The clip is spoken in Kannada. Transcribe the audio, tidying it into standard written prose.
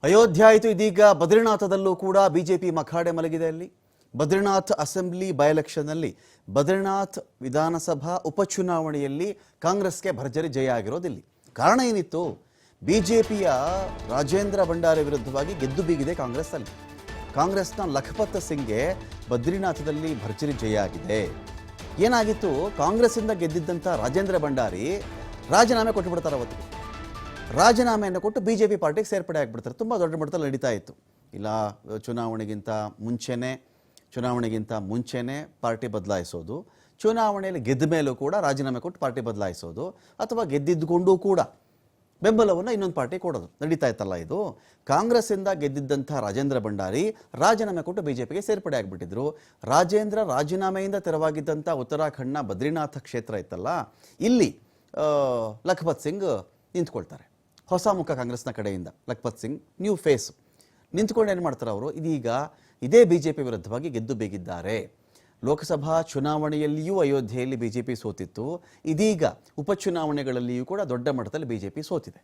ಅಯೋಧ್ಯೆ ಆಯಿತು, ಇದೀಗ ಬದ್ರಿನಾಥದಲ್ಲೂ ಕೂಡ ಬಿಜೆಪಿ ಮಖಾಡೆ ಮಲಗಿದೆ. ಅಲ್ಲಿ ಬದ್ರಿನಾಥ್ ಅಸೆಂಬ್ಲಿ ಬೈ ಎಲೆಕ್ಷನ್ನಲ್ಲಿ ಬದ್ರಿನಾಥ್ ವಿಧಾನಸಭಾ ಉಪಚುನಾವಣೆಯಲ್ಲಿ ಕಾಂಗ್ರೆಸ್ಗೆ ಭರ್ಜರಿ ಜಯ ಆಗಿರೋದಿಲ್ಲಿ. ಕಾರಣ ಏನಿತ್ತು? ಬಿಜೆಪಿಯ ರಾಜೇಂದ್ರ ಭಂಡಾರಿ ವಿರುದ್ಧವಾಗಿ ಗೆದ್ದು ಬೀಗಿದೆ ಕಾಂಗ್ರೆಸ್. ಅಲ್ಲಿ ಕಾಂಗ್ರೆಸ್ನ ಲಖಪತ್ ಸಿಂಗ್ಗೆ ಬದ್ರಿನಾಥದಲ್ಲಿ ಭರ್ಜರಿ ಜಯ ಆಗಿದೆ. ಏನಾಗಿತ್ತು? ಕಾಂಗ್ರೆಸ್ಸಿಂದ ಗೆದ್ದಿದ್ದಂಥ ರಾಜೇಂದ್ರ ಭಂಡಾರಿ ರಾಜೀನಾಮೆ ಕೊಟ್ಟುಬಿಡ್ತಾರೆ. ಅವತ್ತು ರಾಜೀನಾಮೆಯನ್ನು ಕೊಟ್ಟು ಬಿಜೆಪಿ ಪಾರ್ಟಿಗೆ ಸೇರ್ಪಡೆ ಆಗಿಬಿಡ್ತಾರೆ. ತುಂಬ ದೊಡ್ಡ ಮಟ್ಟದಲ್ಲಿ ನಡೀತಾ ಇತ್ತು. ಇಲ್ಲ ಚುನಾವಣೆಗಿಂತ ಮುಂಚೆನೇ ಪಾರ್ಟಿ ಬದಲಾಯಿಸೋದು, ಚುನಾವಣೆಯಲ್ಲಿ ಗೆದ್ದ ಮೇಲೂ ಕೂಡ ರಾಜೀನಾಮೆ ಕೊಟ್ಟು ಪಾರ್ಟಿ ಬದಲಾಯಿಸೋದು, ಅಥವಾ ಗೆದ್ದಿದ್ದುಕೊಂಡೂ ಕೂಡ ಬೆಂಬಲವನ್ನು ಇನ್ನೊಂದು ಪಾರ್ಟಿ ಕೊಡೋದು ನಡೀತಾ ಇತ್ತಲ್ಲ. ಇದು ಕಾಂಗ್ರೆಸ್ಸಿಂದ ಗೆದ್ದಿದ್ದಂಥ ರಾಜೇಂದ್ರ ಭಂಡಾರಿ ರಾಜೀನಾಮೆ ಕೊಟ್ಟು ಬಿಜೆಪಿಗೆ ಸೇರ್ಪಡೆ ಆಗಿಬಿಟ್ಟಿದ್ರು. ರಾಜೇಂದ್ರ ರಾಜೀನಾಮೆಯಿಂದ ತೆರವಾಗಿದ್ದಂಥ ಉತ್ತರಾಖಂಡ್ನ ಬದ್ರಿನಾಥ ಕ್ಷೇತ್ರ ಇತ್ತಲ್ಲ, ಇಲ್ಲಿ ಲಖಪತ್ ಸಿಂಗ್ ನಿಂತ್ಕೊಳ್ತಾರೆ. ಹೊಸ ಮುಖ ಕಾಂಗ್ರೆಸ್ನ ಕಡೆಯಿಂದ ಲಖಪತ್ ಸಿಂಗ್, ನ್ಯೂ ಫೇಸ್ ನಿಂತ್ಕೊಂಡು ಏನು ಮಾಡ್ತಾರೆ ಅವರು? ಇದೀಗ ಇದೇ ಬಿಜೆಪಿ ವಿರುದ್ಧವಾಗಿ ಗೆದ್ದು ಬೇಗಿದ್ದಾರೆ. ಲೋಕಸಭಾ ಚುನಾವಣೆಯಲ್ಲಿಯೂ ಅಯೋಧ್ಯೆಯಲ್ಲಿ ಬಿಜೆಪಿ ಸೋತಿತ್ತು. ಇದೀಗ ಉಪಚುನಾವಣೆಗಳಲ್ಲಿಯೂ ಕೂಡ ದೊಡ್ಡ ಮಟ್ಟದಲ್ಲಿ ಬಿಜೆಪಿ ಸೋತಿದೆ.